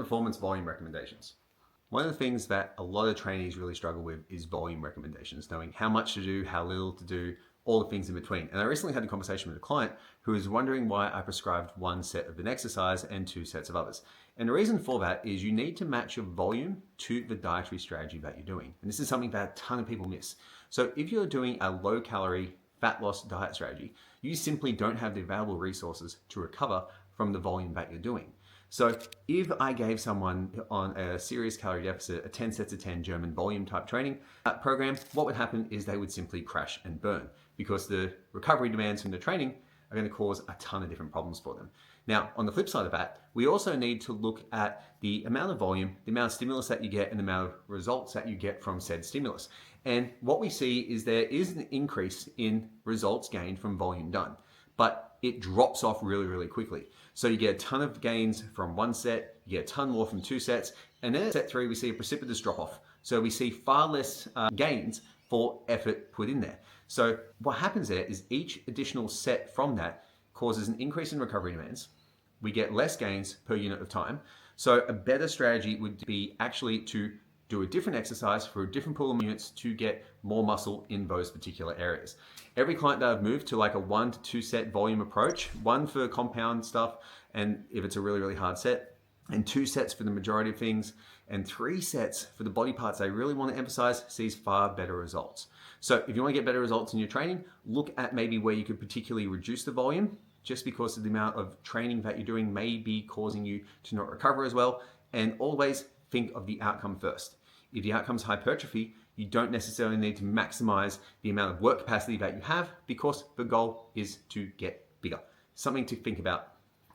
Performance volume recommendations. One of the things that a lot of trainees really struggle with is volume recommendations, knowing how much to do, how little to do, all the things in between. And I recently had a conversation with a client who was wondering why I prescribed one set of an exercise and two sets of others. And the reason for that is you need to match your volume to the dietary strategy that you're doing. And this is something that a ton of people miss. So if you're doing a low calorie, fat loss diet strategy, you simply don't have the available resources to recover from the volume that you're doing. So if I gave someone on a serious calorie deficit a 10 sets of 10 German volume type training program, what would happen is they would simply crash and burn because the recovery demands from the training are going to cause a ton of different problems for them. Now, on the flip side of that, we also need to look at the amount of volume, the amount of stimulus that you get, and the amount of results that you get from said stimulus. And what we see is there is an increase in results gained from volume done, but it drops off really, really quickly. So you get a ton of gains from one set, you get a ton more from two sets, and then at set three, we see a precipitous drop off. So we see far less gains for effort put in there. So what happens there is each additional set from that causes an increase in recovery demands. We get less gains per unit of time. So a better strategy would be actually to do a different exercise for a different pool of units to get more muscle in those particular areas. Every client that I've moved to like a 1 to 2 set volume approach, one for compound stuff, and if it's a really, really hard set, and 2 sets for the majority of things, and 3 sets for the body parts I really want to emphasize, sees far better results. So if you want to get better results in your training, look at maybe where you could particularly reduce the volume, just because of the amount of training that you're doing may be causing you to not recover as well, and always think of the outcome first. If the outcome is hypertrophy, you don't necessarily need to maximize the amount of work capacity that you have because the goal is to get bigger. Something to think about